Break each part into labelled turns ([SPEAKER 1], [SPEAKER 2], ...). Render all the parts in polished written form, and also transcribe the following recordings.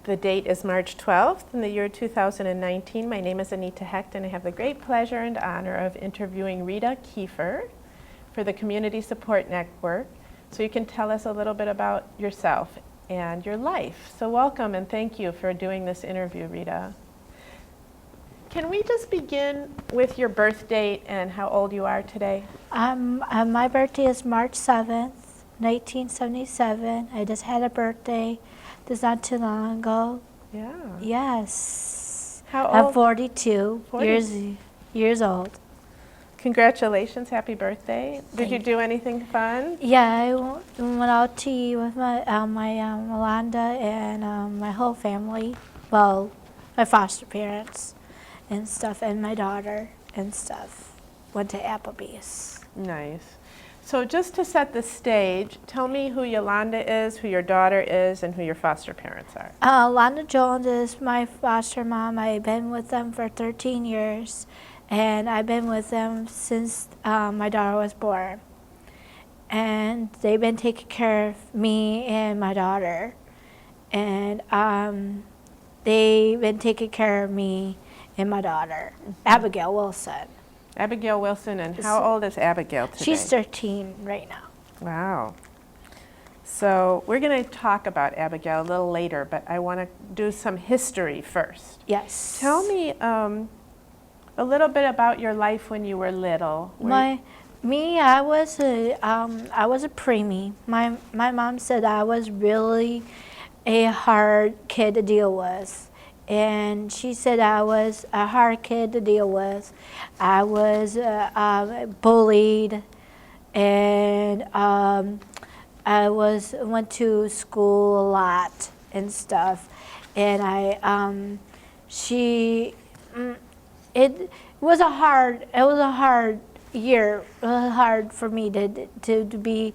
[SPEAKER 1] The date is March 12th in the year 2019. My name is Anita Hecht, and I have the great pleasure and honor of interviewing Rita Keifer for the Community Support Network. So you can tell us a little bit about yourself and your life. So welcome and thank you for doing this interview, Rita. Can we just begin with your birth date and how old you are today?
[SPEAKER 2] My birthday is March 7th, 1977. I just had a birthday. This not too long ago.
[SPEAKER 1] Yeah.
[SPEAKER 2] Yes.
[SPEAKER 1] How old?
[SPEAKER 2] I'm 42 years old.
[SPEAKER 1] Congratulations, happy birthday. Did you do anything fun?
[SPEAKER 2] Yeah, I went out to eat with my Melanda and my whole family. Well, my foster parents and stuff, and my daughter and stuff. Went to Applebee's.
[SPEAKER 1] Nice. So just to set the stage, tell me who Yolanda is, who your daughter is, and who your foster parents are.
[SPEAKER 2] Londa Jones is my foster mom. I've been with them for 13 years, and I've been with them since my daughter was born. And they've been taking care of me and my daughter. And they've been taking care of me and my daughter, Abigail Wilson.
[SPEAKER 1] Abigail Wilson, and how old is Abigail today?
[SPEAKER 2] She's 13 right now.
[SPEAKER 1] Wow. So we're going to talk about Abigail a little later, but I want to do some history first.
[SPEAKER 2] Yes.
[SPEAKER 1] Tell me a little bit about your life when you were little.
[SPEAKER 2] I was a preemie. My mom said I was really a hard kid to deal with. And she said I was a hard kid to deal with. I was bullied, and I went to school a lot and stuff. And it was a hard year. It was hard for me to be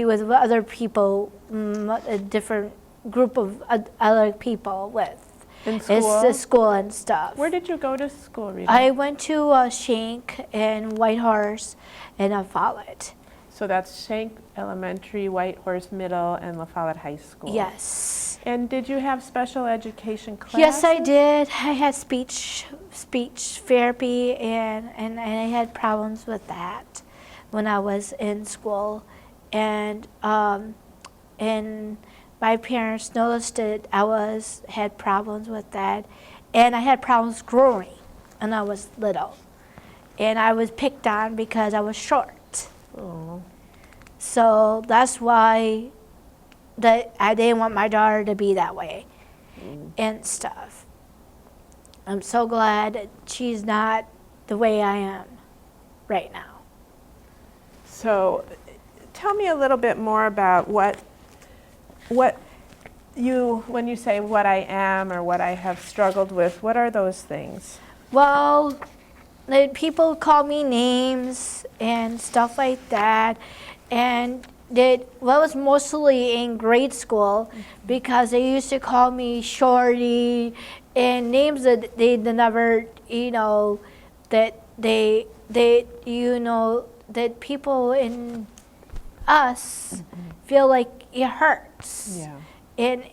[SPEAKER 2] with other people, a different group of other people with.
[SPEAKER 1] In school?
[SPEAKER 2] It's school and stuff.
[SPEAKER 1] Where did you go to school, Rita?
[SPEAKER 2] I went to Shank and Whitehorse and Follett.
[SPEAKER 1] So that's Shank Elementary, Whitehorse Middle, and La Follette High School.
[SPEAKER 2] Yes.
[SPEAKER 1] And did you have special education classes?
[SPEAKER 2] Yes, I did. I had speech therapy, and I had problems with that when I was in school. And my parents noticed that I had problems with that, and I had problems growing when I was little. And I was picked on because I was short.
[SPEAKER 1] Oh.
[SPEAKER 2] So that's why I didn't want my daughter to be that way and stuff. I'm so glad that she's not the way I am right now.
[SPEAKER 1] So tell me a little bit more about when you say what I am or what I have struggled with, what are those things?
[SPEAKER 2] Well, people call me names and stuff like that, and it was mostly in grade school because they used to call me Shorty and names that they never, that people in us feel like it hurts.
[SPEAKER 1] Yeah.
[SPEAKER 2] And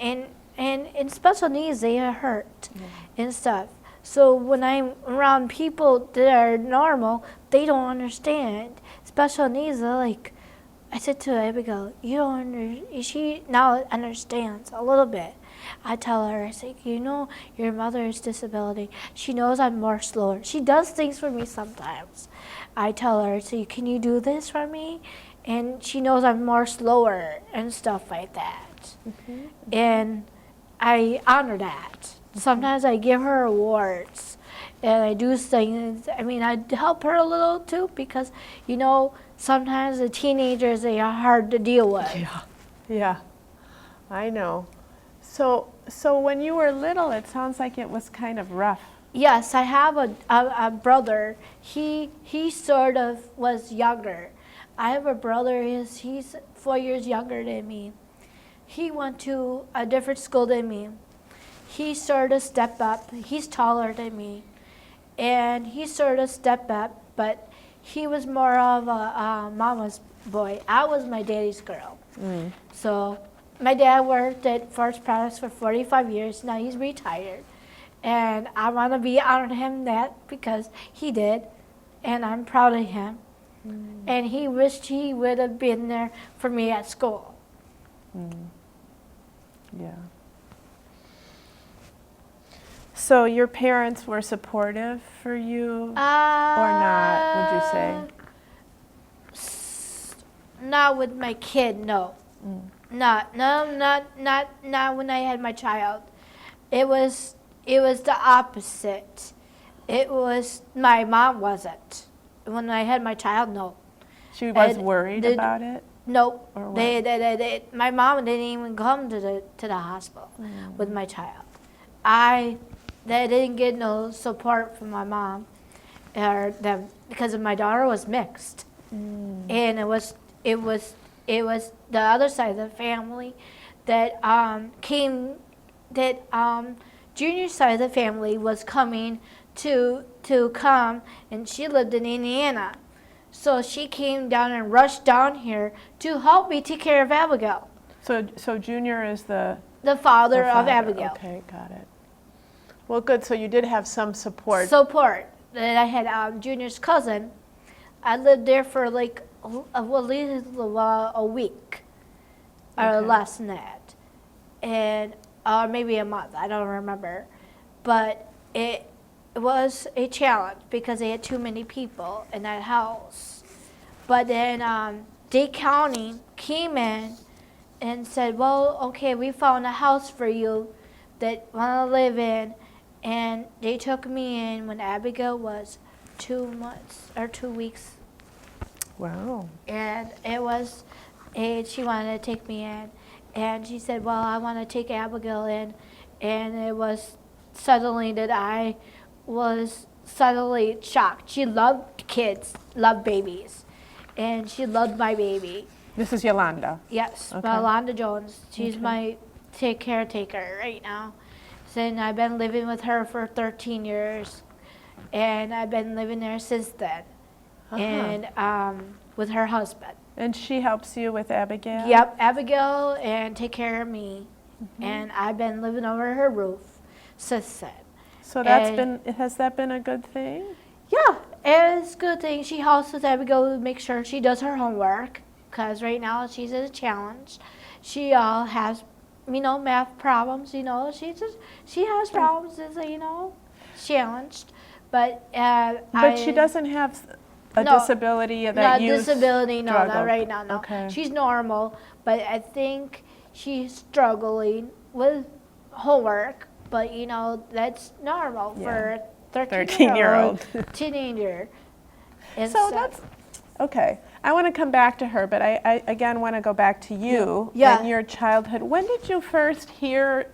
[SPEAKER 2] in special needs, they hurt and stuff. So when I'm around people that are normal, they don't understand. Special needs, they're like, I said to Abigail, she now understands a little bit. I tell her, I say, your mother's disability. She knows I'm more slower. She does things for me sometimes. I tell her, I say, can you do this for me? And she knows I'm more slower and stuff like that. Mm-hmm. And I honor that. Sometimes I give her awards and I do things. I mean, I help her a little too because, sometimes the teenagers, they are hard to deal with.
[SPEAKER 1] Yeah, I know. So when you were little, it sounds like it was kind of rough.
[SPEAKER 2] Yes, I have a brother. He sort of was younger. I have a brother, he's 4 years younger than me. He went to a different school than me. He sort of stepped up. He's taller than me. And he sort of stepped up, but he was more of a mama's boy. I was my daddy's girl. So my dad worked at Forest Products for 45 years. Now he's retired. And I want to be honoring him that because he did. And I'm proud of him. And he wished he would have been there for me at school.
[SPEAKER 1] Yeah. So your parents were supportive for you or not, would you say?
[SPEAKER 2] Not with my kid, no. Not when I had my child. It was the opposite. It was, my mom wasn't. When I had my child, no.
[SPEAKER 1] She was worried about it?
[SPEAKER 2] Nope.
[SPEAKER 1] Or what?
[SPEAKER 2] My mom didn't even come to the hospital with my child. They didn't get no support from my mom or them because my daughter was mixed. And it was the other side of the family that Junior's side of the family was coming to come, and she lived in Indiana. So she came down and rushed down here to help me take care of Abigail.
[SPEAKER 1] So Junior is the
[SPEAKER 2] father of Abigail.
[SPEAKER 1] Okay, got it. Well, good. So you did have some support.
[SPEAKER 2] That I had Junior's cousin. I lived there for like at least a week or less than that, and maybe a month. I don't remember, but it was a challenge because they had too many people in that house. But then Dade County came in and said, well, okay, we found a house for you that want to live in. And they took me in when Abigail was 2 months or 2 weeks.
[SPEAKER 1] Wow.
[SPEAKER 2] And she wanted to take me in. And she said, well, I want to take Abigail in. And it was suddenly that I was suddenly shocked. She loved kids, loved babies. And she loved my baby.
[SPEAKER 1] This is Yolanda?
[SPEAKER 2] Yes,
[SPEAKER 1] Okay.
[SPEAKER 2] Yolanda Jones. She's my caretaker right now. And I've been living with her for 13 years. And I've been living there since then. And with her husband.
[SPEAKER 1] And she helps you with Abigail?
[SPEAKER 2] Yep, Abigail, and take care of me. And I've been living over her roof since then.
[SPEAKER 1] So has that been a good thing?
[SPEAKER 2] Yeah, it's a good thing. She helps with Abigail to make sure she does her homework, because right now she's at a challenge. She has, math problems. She has problems. Challenged, but
[SPEAKER 1] she doesn't have a disability that you
[SPEAKER 2] disability. No,
[SPEAKER 1] struggled.
[SPEAKER 2] not right now. No,
[SPEAKER 1] Okay.
[SPEAKER 2] She's normal, but I think she's struggling with homework. But that's normal for a 13-year-old teenager. And
[SPEAKER 1] So that's okay. I want to come back to her, but I again want to go back to you and your childhood. When did you first hear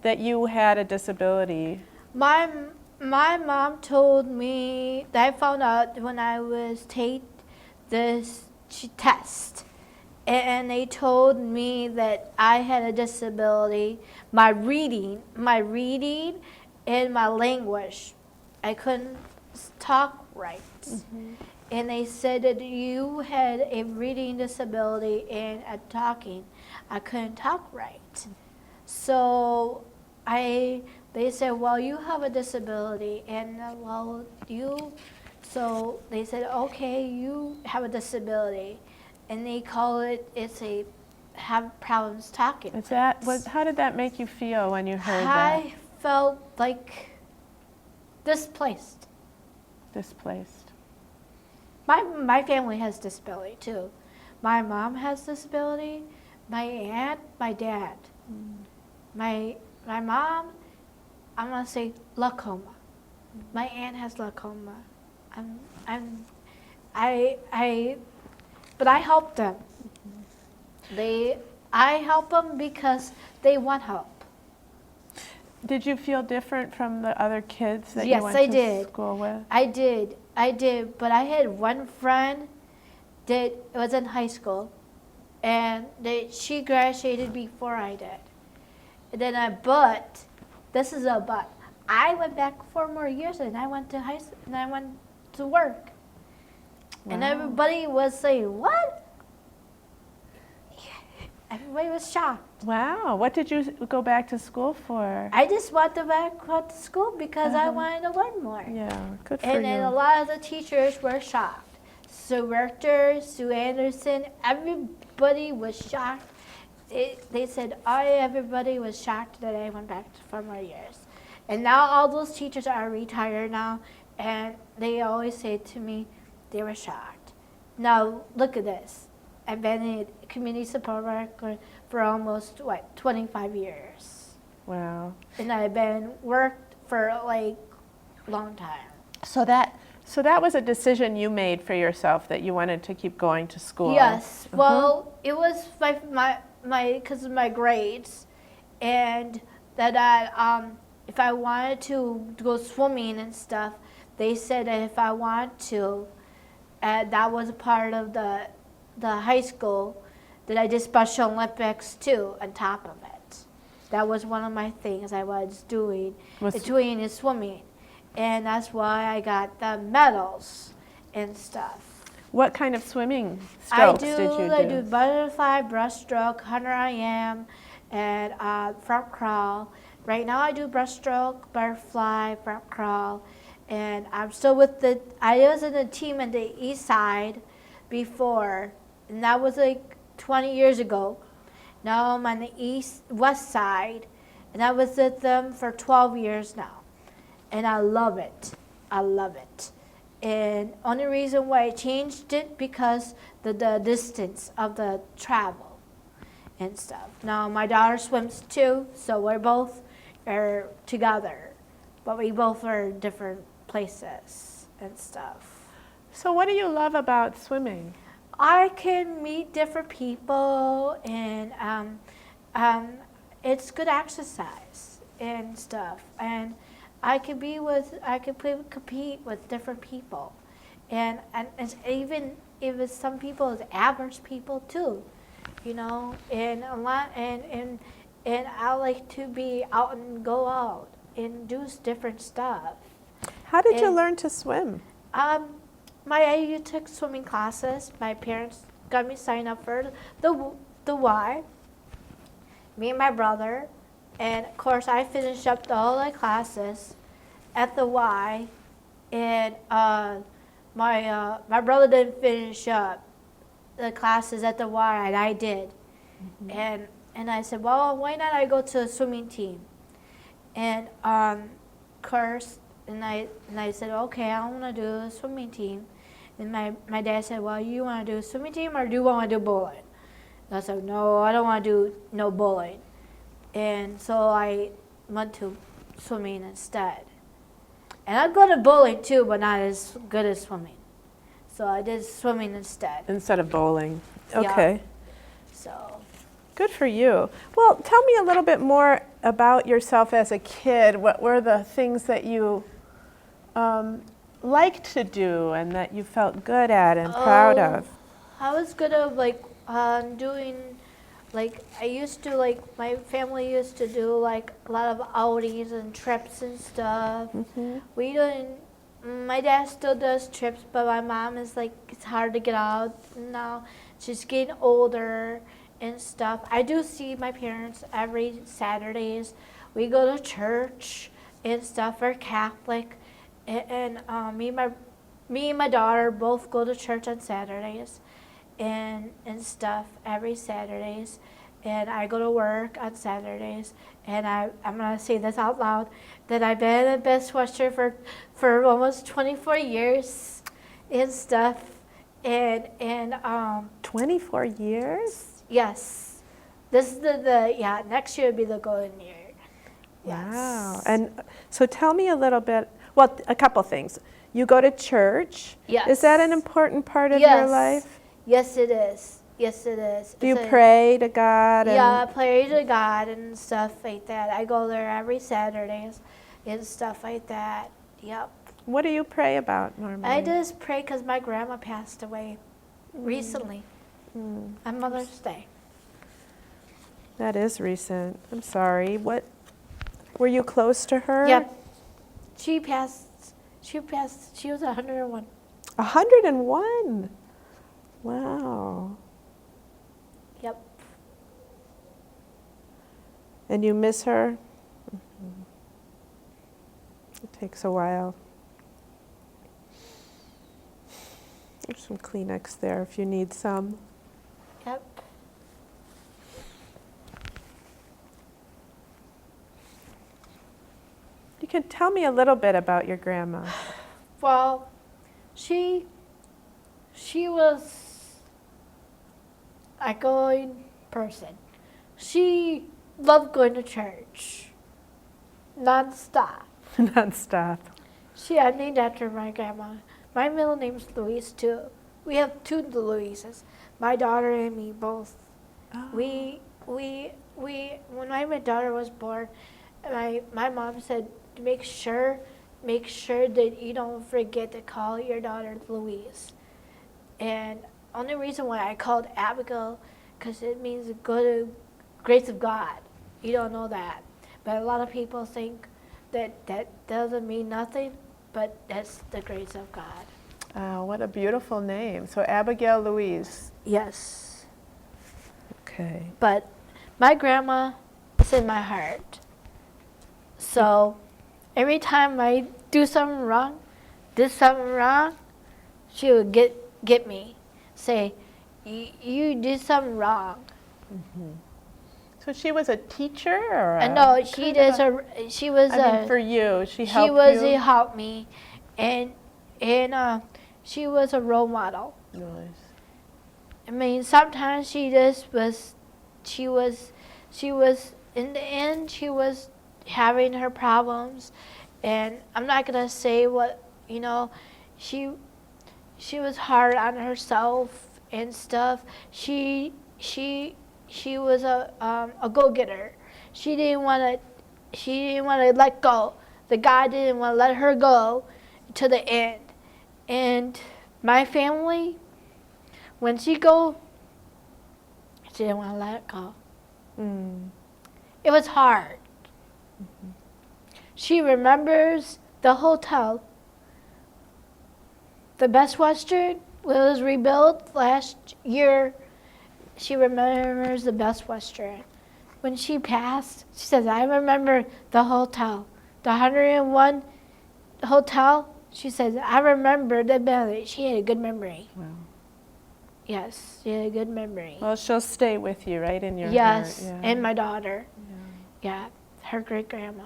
[SPEAKER 1] that you had a disability?
[SPEAKER 2] My mom told me that I found out when I was take this test, and they told me that I had a disability. My reading, and my language. I couldn't talk right. And they said that you had a reading disability and a talking. I couldn't talk right. So they said, well, you have a disability, and so they said, okay, you have a disability, and they call it, have problems talking.
[SPEAKER 1] How did that make you feel when you heard that?
[SPEAKER 2] I felt like displaced.
[SPEAKER 1] Displaced.
[SPEAKER 2] My family has disability too. My mom has disability, my aunt, my dad. My mom, I'm gonna say glaucoma. My aunt has glaucoma. But I help them. I help them because they want help.
[SPEAKER 1] Did you feel different from the other kids that you went to school with?
[SPEAKER 2] I did, but I had one friend that was in high school, and she graduated before I did. And then this is a but. I went back 4 more years, and I went to high school, and I went to work. Wow. And everybody was saying, what? everybody was shocked.
[SPEAKER 1] Wow. What did you go back to school for?
[SPEAKER 2] I just went back to school because I wanted to learn more.
[SPEAKER 1] Yeah, good for
[SPEAKER 2] And then a
[SPEAKER 1] you.
[SPEAKER 2] lot of the teachers were shocked. Sue Richter, Sue Anderson, everybody was shocked. They said, everybody was shocked that I went back for more years. And now all those teachers are retired now, and they always say to me, they were shocked. Now, look at this. I've been in community support work for almost, 25 years.
[SPEAKER 1] Wow.
[SPEAKER 2] And I've been worked for, like, a long time.
[SPEAKER 1] So that was a decision you made for yourself, that you wanted to keep going to school.
[SPEAKER 2] Yes. Well, it was because of my grades, and that if I wanted to go swimming and stuff, they said that if I wanted to, that was a part of the high school, that I did Special Olympics too on top of it. That was one of my things I was doing is swimming, and that's why I got the medals and stuff.
[SPEAKER 1] What kind of swimming strokes did you do?
[SPEAKER 2] I do butterfly, breaststroke, 100 IM, and front crawl. Right now I do breaststroke, butterfly, front crawl, and I'm still I was in a team in the east side before, and that was like 20 years ago. Now I'm on the west side, and I was with them for 12 years now, and I love it. I love it. And only reason why I changed it because the distance of the travel and stuff. Now my daughter swims too, so we're both are together, but we both are different places and stuff.
[SPEAKER 1] So what do you love about swimming?
[SPEAKER 2] I can meet different people, and it's good exercise and stuff. And I could compete with different people, and it's even if it's some people, it's average people too, and a lot, and I like to be out and go out and do different stuff.
[SPEAKER 1] How did you learn to swim?
[SPEAKER 2] I took swimming classes. My parents got me signed up for the Y. Me and my brother. And of course, I finished up all the classes at the Y, and my brother didn't finish up the classes at the Y, and I did. Mm-hmm. And I said, well, why not I go to a swimming team? And of course, and I said, okay, I want to do a swimming team. And my dad said, well, you want to do a swimming team or do you want to do bowling? And I said, no, I don't want to do no bowling. And so I went to swimming instead. And I'm good at bowling too, but not as good as swimming. So I did swimming instead.
[SPEAKER 1] Instead of bowling. Okay.
[SPEAKER 2] Yeah. So.
[SPEAKER 1] Good for you. Well, tell me a little bit more about yourself as a kid. What were the things that you liked to do and that you felt good at and proud of?
[SPEAKER 2] I was good at doing. I used to, my family used to do, a lot of outings and trips and stuff. Mm-hmm. We didn't, my dad still does trips, but my mom is, it's hard to get out now. She's getting older and stuff. I do see my parents every Saturdays. We go to church and stuff. We're Catholic. And me and my daughter both go to church on Saturdays. And stuff every Saturdays, and I go to work on Saturdays, and I'm gonna say this out loud, that I've been a best watcher for almost 24 years and stuff, and
[SPEAKER 1] 24 years?
[SPEAKER 2] Yes, this is the next year will be the golden year. Yes.
[SPEAKER 1] Wow. And so tell me a little bit. Well, a couple things. You go to church.
[SPEAKER 2] Yes.
[SPEAKER 1] Is that an important part of your life?
[SPEAKER 2] Yes, it is. Yes, it is.
[SPEAKER 1] Do you pray to God?
[SPEAKER 2] Yeah, I pray to God and stuff like that. I go there every Saturdays and stuff like that. Yep.
[SPEAKER 1] What do you pray about normally?
[SPEAKER 2] I just pray because my grandma passed away recently on Mother's Day.
[SPEAKER 1] That is recent. I'm sorry. What? Were you close to her?
[SPEAKER 2] Yep. She passed. She was 101.
[SPEAKER 1] 101. Wow.
[SPEAKER 2] Yep.
[SPEAKER 1] And you miss her? It takes a while. There's some Kleenex there if you need some.
[SPEAKER 2] Yep.
[SPEAKER 1] You can tell me a little bit about your grandma.
[SPEAKER 2] Well, she was a going person. She loved going to church nonstop.
[SPEAKER 1] Non-stop.
[SPEAKER 2] I named after my grandma. My middle name's Louise too. We have two Louises. My daughter and me both.
[SPEAKER 1] Oh.
[SPEAKER 2] We when my daughter was born, my mom said make sure that you don't forget to call your daughter Louise. And only reason why I called Abigail, because it means good grace of God. You don't know that, but a lot of people think that doesn't mean nothing, but that's the grace of God.
[SPEAKER 1] Oh, what a beautiful name. So Abigail Louise.
[SPEAKER 2] Yes.
[SPEAKER 1] Okay.
[SPEAKER 2] But my grandma is in my heart. So every time I did something wrong, she would get me, say, you did something wrong.
[SPEAKER 1] Mm-hmm. So she was a teacher, or
[SPEAKER 2] No, she was.
[SPEAKER 1] for you, she helped
[SPEAKER 2] She
[SPEAKER 1] you.
[SPEAKER 2] helped me, and she was a role model.
[SPEAKER 1] Nice.
[SPEAKER 2] I mean, sometimes she was in the end, she was having her problems, and I'm not gonna say what, she was hard on herself and stuff. She was a go-getter. She didn't want to let go. The guy didn't want to let her go to the end. And my family, when she didn't want to let it go.
[SPEAKER 1] Mm.
[SPEAKER 2] It was hard.
[SPEAKER 1] Mm-hmm.
[SPEAKER 2] She remembers the hotel. The Best Western was rebuilt last year. She remembers the Best Western. When she passed, she says, I remember the hotel. The 101 hotel, she says, I remember the memory. She had a good memory.
[SPEAKER 1] Wow.
[SPEAKER 2] Yes, she had a good memory.
[SPEAKER 1] Well, she'll stay with you, right, in your
[SPEAKER 2] yes,
[SPEAKER 1] heart.
[SPEAKER 2] and my daughter.
[SPEAKER 1] Yeah.
[SPEAKER 2] Yeah, her great-grandma.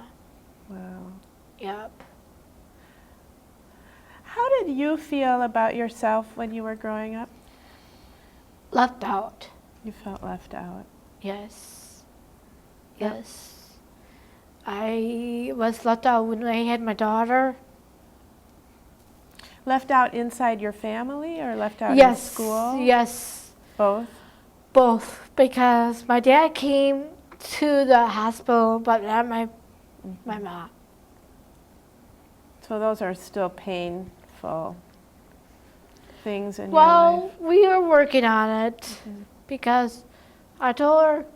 [SPEAKER 1] Wow.
[SPEAKER 2] Yep.
[SPEAKER 1] How did you feel about yourself when you were growing up?
[SPEAKER 2] Left out.
[SPEAKER 1] You felt left out.
[SPEAKER 2] Yes.
[SPEAKER 1] Yep.
[SPEAKER 2] Yes. I was left out when I had my daughter.
[SPEAKER 1] Left out inside your family or left out
[SPEAKER 2] Yes.
[SPEAKER 1] in school?
[SPEAKER 2] Yes.
[SPEAKER 1] Both?
[SPEAKER 2] Both. Because my dad came to the hospital, but not my mom.
[SPEAKER 1] So those are still painful things in your
[SPEAKER 2] Well,
[SPEAKER 1] life?
[SPEAKER 2] we are working on it because I told her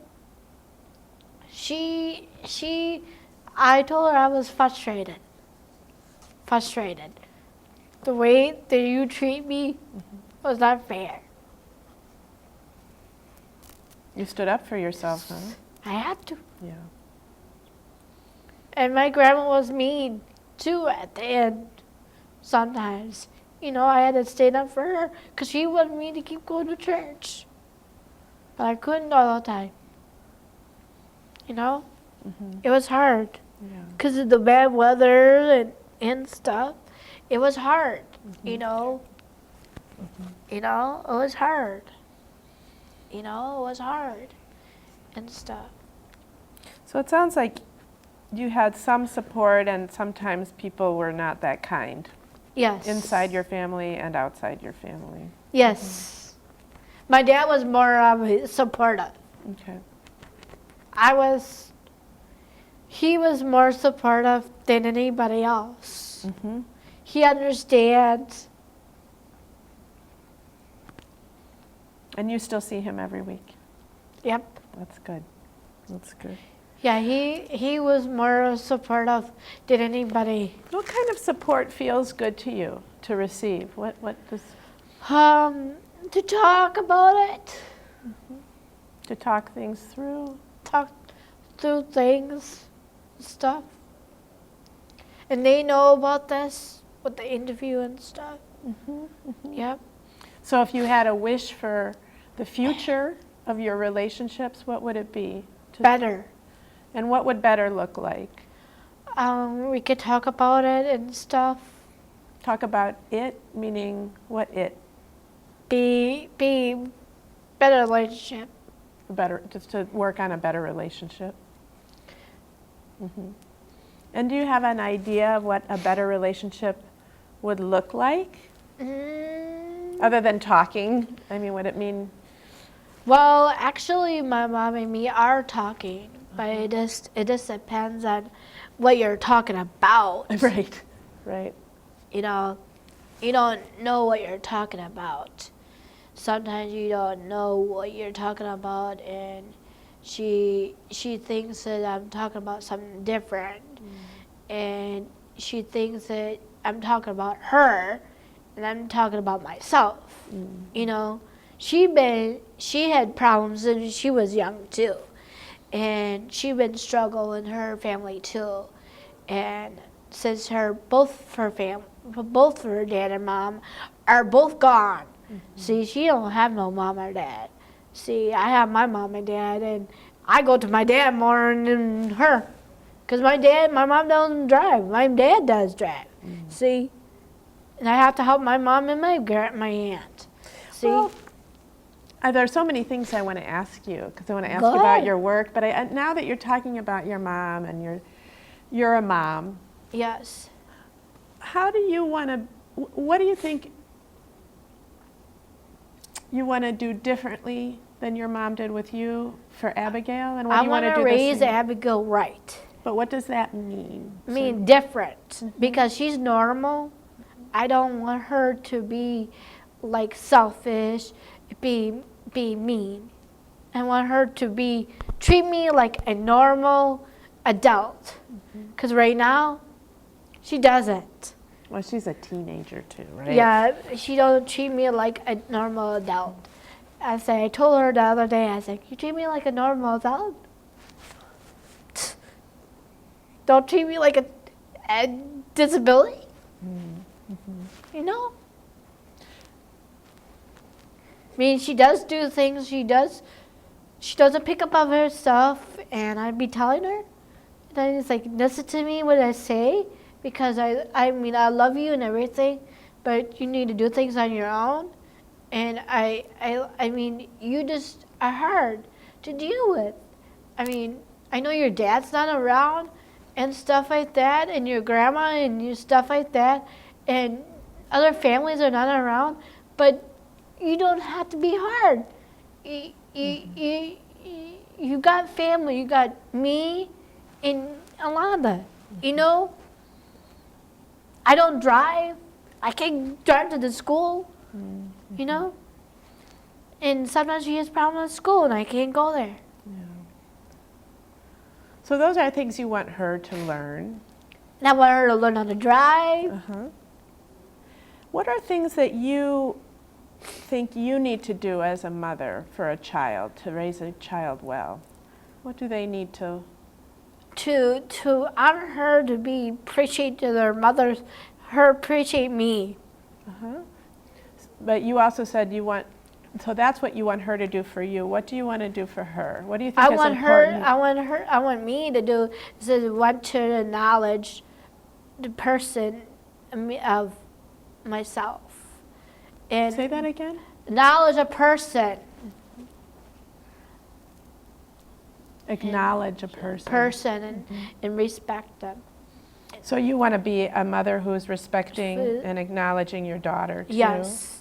[SPEAKER 2] I told her I was frustrated. The way that you treat me was not fair.
[SPEAKER 1] You stood up for yourself, huh?
[SPEAKER 2] I had to.
[SPEAKER 1] Yeah.
[SPEAKER 2] And my grandma was mean too at the end sometimes. I had to stand up for her because she wanted me to keep going to church. But I couldn't all the time.
[SPEAKER 1] Mm-hmm.
[SPEAKER 2] It was hard
[SPEAKER 1] Yeah.
[SPEAKER 2] because of the bad weather and stuff. It was hard,
[SPEAKER 1] Mm-hmm.
[SPEAKER 2] It was hard. It was hard and stuff.
[SPEAKER 1] So it sounds like you had some support and sometimes people were not that kind.
[SPEAKER 2] Yes.
[SPEAKER 1] Inside your family and outside your family.
[SPEAKER 2] Yes. My dad was more supportive.
[SPEAKER 1] Okay.
[SPEAKER 2] He was more supportive than anybody else.
[SPEAKER 1] Mm-hmm.
[SPEAKER 2] He understands.
[SPEAKER 1] And you still see him every week?
[SPEAKER 2] Yep.
[SPEAKER 1] That's good. That's good.
[SPEAKER 2] Yeah, he was more supportive than anybody.
[SPEAKER 1] What kind of support feels good to you to receive? What does...
[SPEAKER 2] To talk about it.
[SPEAKER 1] To talk things through?
[SPEAKER 2] through things and stuff. And they know about this with the interview and stuff. Yep.
[SPEAKER 1] So if you had a wish for the future of your relationships, what would it be?
[SPEAKER 2] Better.
[SPEAKER 1] And what would better look like?
[SPEAKER 2] We could talk about it and stuff.
[SPEAKER 1] Talk about it, meaning what it?
[SPEAKER 2] Be better relationship.
[SPEAKER 1] Better, just to work on a better relationship. And do you have an idea of what a better relationship would look like? Other than talking, I mean, would it mean?
[SPEAKER 2] Well, actually, my mom and me are talking, but it just depends on what you're talking about.
[SPEAKER 1] Right, right.
[SPEAKER 2] You know, you don't know what you're talking about. Sometimes you don't know what you're talking about, and she thinks that I'm talking about something different, and she thinks that I'm talking about her, and I'm talking about myself. You know, she had problems and she was young too, and she been struggling in her family too, and since both her dad and mom are both gone. See, she don't have no mom or dad. See, I have my mom and dad, and I go to my dad more than her, cause my mom doesn't drive. My dad does drive. See, and I have to help my mom and my aunt. See.
[SPEAKER 1] Well, there are so many things I want to ask you, because I want to ask
[SPEAKER 2] Go
[SPEAKER 1] you about
[SPEAKER 2] ahead.
[SPEAKER 1] your work. But now that you're talking about your mom and you're a mom,
[SPEAKER 2] Yes.
[SPEAKER 1] how do you want to? What do you think you want to do differently than your mom did with you for Abigail? And what
[SPEAKER 2] I
[SPEAKER 1] do you want to do the
[SPEAKER 2] raise
[SPEAKER 1] same?
[SPEAKER 2] Abigail right.
[SPEAKER 1] But what does that mean?
[SPEAKER 2] I mean, different, because she's normal. I don't want her to be like selfish, be mean. I want her to treat me like a normal adult. Because right now, she doesn't.
[SPEAKER 1] Well, she's a teenager too, right?
[SPEAKER 2] Yeah, she don't treat me like a normal adult. I told her the other day, I said, you treat me like a normal adult? Don't treat me like a disability. You know? I mean, she does do things, she doesn't pick up on her stuff, and I'd be telling her. And then it's like, listen to me what I say, because I mean, I love you and everything, but you need to do things on your own. And I mean, you just are hard to deal with. I mean, I know your dad's not around and stuff like that, and your grandma and your stuff like that, and other families are not around, but you don't have to be hard. You got family, you got me and Alana, you know? I don't drive. I can't drive to the school, you know? And sometimes she has problems at school and I can't go there.
[SPEAKER 1] So those are things you want her to learn.
[SPEAKER 2] And I want her to learn how to drive.
[SPEAKER 1] What are things that you think you need to do as a mother for a child, to raise a child well? What do they need to?
[SPEAKER 2] To honor her, to be appreciate to their mothers, her appreciate me.
[SPEAKER 1] But you also said you want, so that's what you want her to do for you. What do you want to do for her? What do you think is important?
[SPEAKER 2] I want me to do is want to acknowledge the person of myself. And
[SPEAKER 1] Say that again?
[SPEAKER 2] acknowledge a person.
[SPEAKER 1] Acknowledge a person.
[SPEAKER 2] And respect them.
[SPEAKER 1] So you want to be a mother who's respecting and acknowledging your daughter too?
[SPEAKER 2] Yes.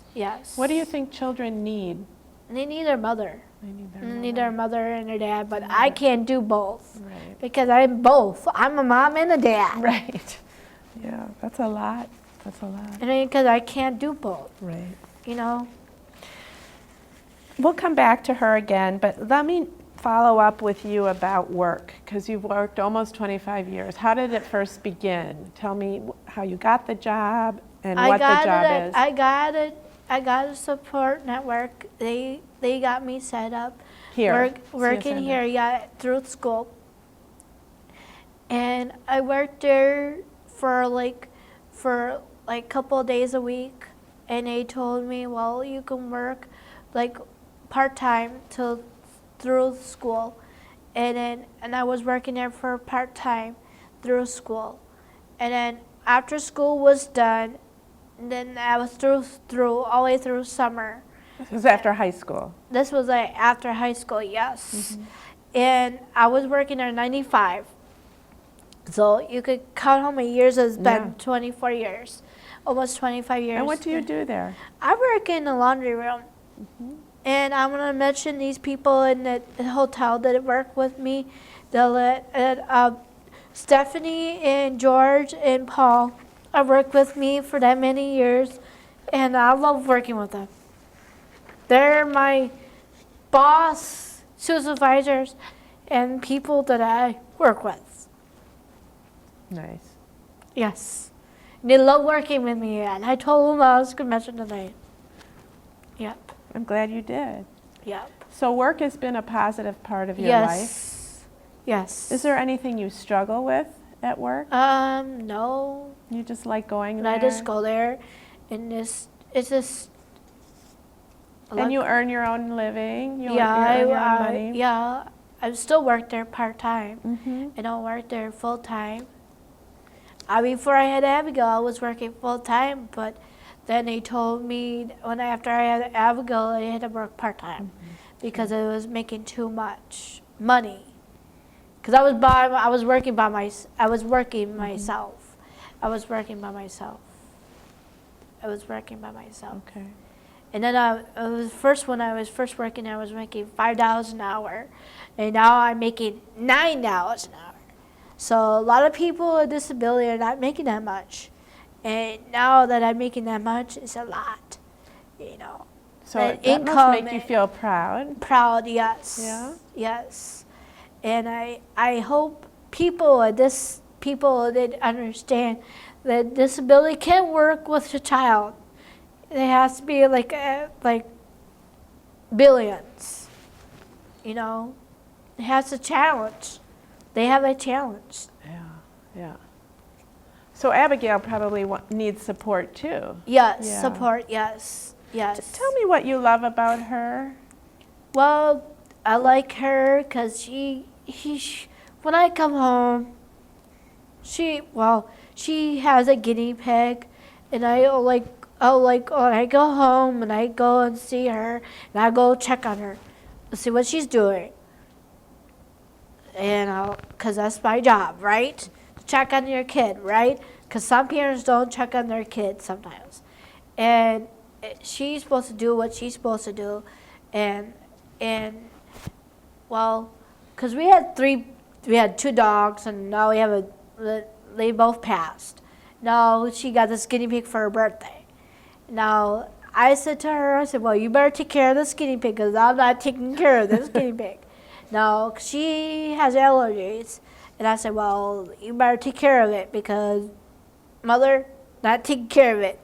[SPEAKER 1] What do you think children need?
[SPEAKER 2] They need their mother.
[SPEAKER 1] They need their
[SPEAKER 2] They
[SPEAKER 1] mother.
[SPEAKER 2] need their mother and their dad, but I can't do both.
[SPEAKER 1] Right.
[SPEAKER 2] Because I'm both. I'm a mom and a dad.
[SPEAKER 1] Right. Yeah, that's a lot. That's a lot.
[SPEAKER 2] And because I can't do both,
[SPEAKER 1] Right.
[SPEAKER 2] you know?
[SPEAKER 1] We'll come back to her again, but let me follow up with you about work, because you've worked almost 25 years. How did it first begin? Tell me how you got the job and what the job is.
[SPEAKER 2] I got a support network. They got me set up.
[SPEAKER 1] Here.
[SPEAKER 2] Working
[SPEAKER 1] CSN.
[SPEAKER 2] here, yeah, through school. And I worked there for like a couple of days a week, and they told me, well, you can work like part-time through school, and I was working there for part-time through school, and then after school was done, then I was through all the way through summer.
[SPEAKER 1] This was after high school.
[SPEAKER 2] This was like after high school, yes. And I was working there 95. So you could count how many years it's been, 24 years, almost 25 years.
[SPEAKER 1] And what do you do there?
[SPEAKER 2] I work in the laundry room. And I'm going to mention these people in the hotel that work with me. Stephanie and George and Paul have worked with me for that many years, and I love working with them. They're my boss, supervisors, and people that I work with.
[SPEAKER 1] Nice.
[SPEAKER 2] Yes. They love working with me, and I told them I was going to mention tonight. Yep.
[SPEAKER 1] I'm glad you did.
[SPEAKER 2] Yep.
[SPEAKER 1] So work has been a positive part of your life?
[SPEAKER 2] Yes.
[SPEAKER 1] Is there anything you struggle with at work?
[SPEAKER 2] No.
[SPEAKER 1] You just like going there?
[SPEAKER 2] I just go there, and it's just.
[SPEAKER 1] And you earn your own living? You
[SPEAKER 2] Yeah,
[SPEAKER 1] earn your own money?
[SPEAKER 2] Yeah. I still work there part-time. I don't work there full-time. Before I had Abigail, I was working full-time, but then they told me after I had Abigail, I had to work part-time because I was making too much money. Because I was working by myself. I was working by myself.
[SPEAKER 1] Okay.
[SPEAKER 2] And then when I was first working, I was making $5 an hour, and now I'm making $9 an hour. So a lot of people with disability are not making that much, and now that I'm making that much, it's a lot,
[SPEAKER 1] So that must make you feel proud.
[SPEAKER 2] Proud, yes.
[SPEAKER 1] Yeah.
[SPEAKER 2] Yes, and I hope people that understand that disability can work with a child. It has to be like billions, It has a challenge. They have a challenge.
[SPEAKER 1] Yeah. So Abigail probably needs support too.
[SPEAKER 2] Yes,
[SPEAKER 1] Yeah.
[SPEAKER 2] support, yes.
[SPEAKER 1] Tell me what you love about her.
[SPEAKER 2] Well, I like her because when I come home, she has a guinea pig, and when I go home and I go and see her, and I go check on her, to see what she's doing. Because that's my job, right? To check on your kid, right? Because some parents don't check on their kids sometimes. And she's supposed to do what she's supposed to do. Because we had 2 dogs, and now they both passed. Now she got this guinea pig for her birthday. Now I said to her, well, you better take care of this guinea pig because I'm not taking care of this guinea pig. Now, she has allergies, and I said, well, you better take care of it because mother not taking care of it.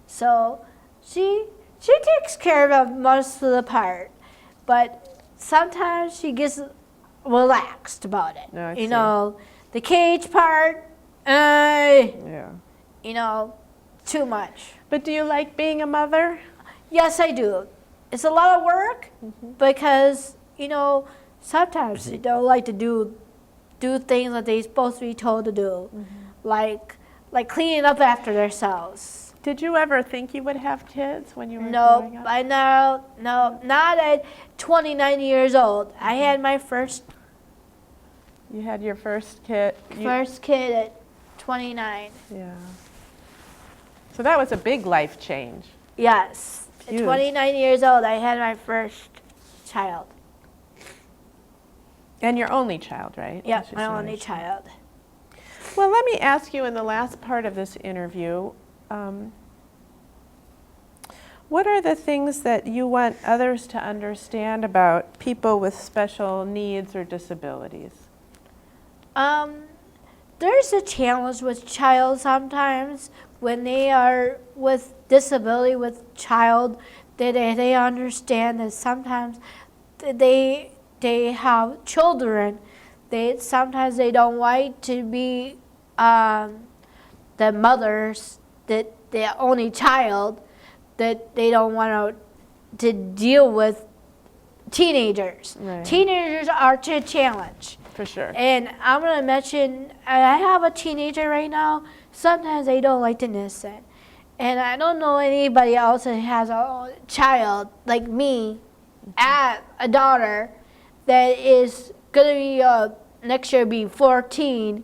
[SPEAKER 2] So she takes care of it most of the part, but sometimes she gets relaxed about it. The cage part, too much.
[SPEAKER 1] But do you like being a mother?
[SPEAKER 2] Yes, I do. It's a lot of work because, sometimes they don't like to do things that they're supposed to be told to do, like cleaning up after themselves.
[SPEAKER 1] Did you ever think you would have kids when you were growing up?
[SPEAKER 2] No, not at 29 years old. I had my first.
[SPEAKER 1] You had your first kid?
[SPEAKER 2] First kid at 29.
[SPEAKER 1] Yeah. So that was a big life change.
[SPEAKER 2] Yes.
[SPEAKER 1] Huge.
[SPEAKER 2] At 29 years old, I had my first child.
[SPEAKER 1] And your only child, right?
[SPEAKER 2] Yeah, my only child.
[SPEAKER 1] Well, let me ask you in the last part of this interview, what are the things that you want others to understand about people with special needs or disabilities?
[SPEAKER 2] There's a challenge with child sometimes when they are with disability with child, that they understand that sometimes they have children sometimes they don't like to be the mothers, that the only child, that they don't want to deal with teenagers.
[SPEAKER 1] Right.
[SPEAKER 2] Teenagers are a challenge.
[SPEAKER 1] For sure.
[SPEAKER 2] And I'm going to mention, I have a teenager right now. Sometimes they don't like to listen. And I don't know anybody else that has a child like me, a daughter, that is going to be, next year be 14,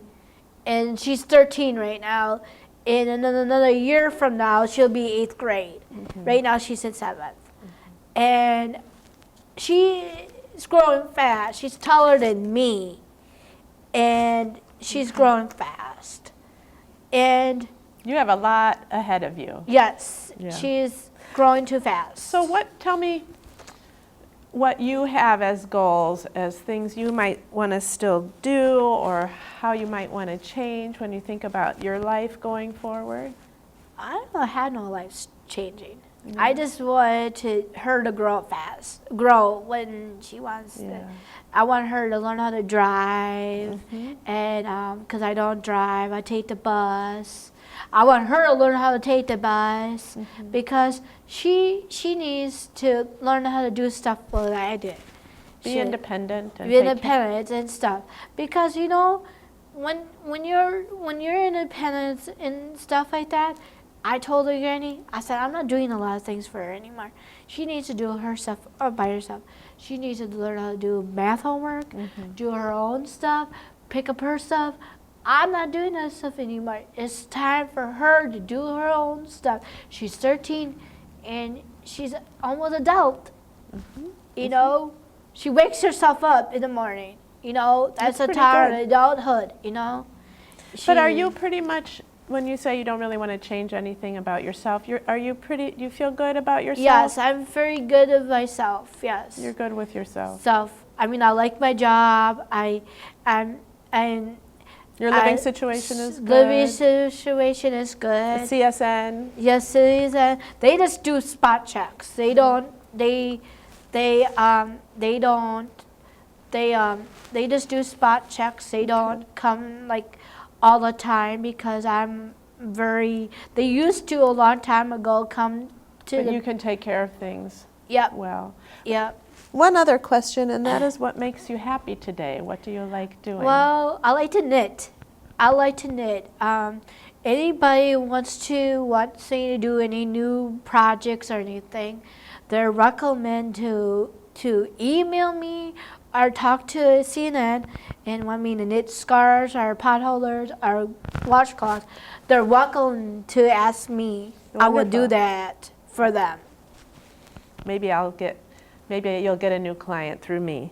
[SPEAKER 2] and she's 13 right now. And another year from now, she'll be 8th grade. Right now, she's in 7th. And she's growing fast. She's taller than me. And she's growing fast. And
[SPEAKER 1] you have a lot ahead of you.
[SPEAKER 2] yes,
[SPEAKER 1] Yeah.
[SPEAKER 2] she's growing too fast.
[SPEAKER 1] So tell me what you have as goals, as things you might want to still do, or how you might want to change when you think about your life going forward.
[SPEAKER 2] I don't have no life changing. Yeah. I just wanted her to grow when she wants to. I want her to learn how to drive, and because I don't drive, I take the bus. I want her to learn how to take the bus because she needs to learn how to do stuff like I did.
[SPEAKER 1] Be independent. And
[SPEAKER 2] be independent and stuff. Because you know, when you're independent and stuff like that, I told her, Granny, I said, I'm not doing a lot of things for her anymore. She needs to do her stuff by herself. She needs to learn how to do math homework, do her own stuff, pick up her stuff. I'm not doing that stuff anymore. It's time for her to do her own stuff. She's 13 and she's almost adult. You know, she wakes herself up in the morning. You know, that's a time of adulthood, you know.
[SPEAKER 1] But are you pretty much, when you say you don't really want to change anything about yourself, do you feel good about yourself?
[SPEAKER 2] Yes, I'm very good with myself, yes.
[SPEAKER 1] You're good with yourself.
[SPEAKER 2] I mean, I like my job.
[SPEAKER 1] Your living situation is good.
[SPEAKER 2] Living situation is good.
[SPEAKER 1] The CSN.
[SPEAKER 2] Yes, CSN. They just do spot checks. They don't. They just do spot checks. They don't come like all the time because they used to a long time ago come to.
[SPEAKER 1] But you can take care of things.
[SPEAKER 2] Yep.
[SPEAKER 1] Well.
[SPEAKER 2] Yep.
[SPEAKER 1] One other question, and that is, what makes you happy today? What do you like doing?
[SPEAKER 2] Well, I like to knit. Anybody who wants to do any new projects or anything, they're recommend to email me or talk to CNN and want me to knit scarves or potholders or washcloths. They're welcome to ask me. Wonderful. I will do that for them.
[SPEAKER 1] Maybe you'll get a new client through me.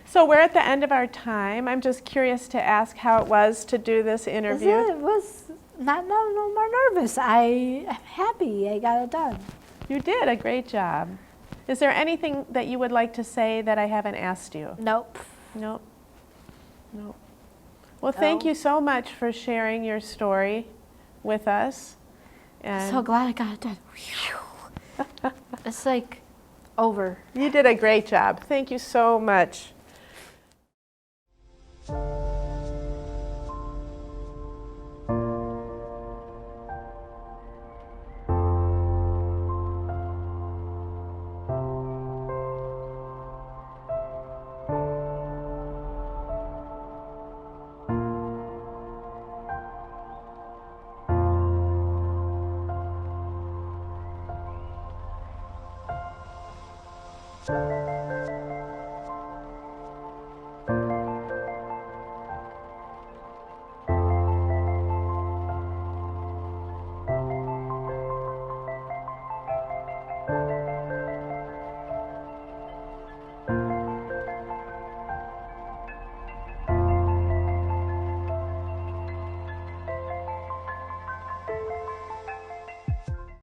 [SPEAKER 1] So we're at the end of our time. I'm just curious to ask how it was to do this interview.
[SPEAKER 2] It was no more nervous. I'm happy I got it done.
[SPEAKER 1] You did a great job. Is there anything that you would like to say that I haven't asked you?
[SPEAKER 2] Nope.
[SPEAKER 1] Nope. Well, thank you so much for sharing your story with us. And
[SPEAKER 2] so glad I got it done. It's like over.
[SPEAKER 1] You did a great job. Thank you so much.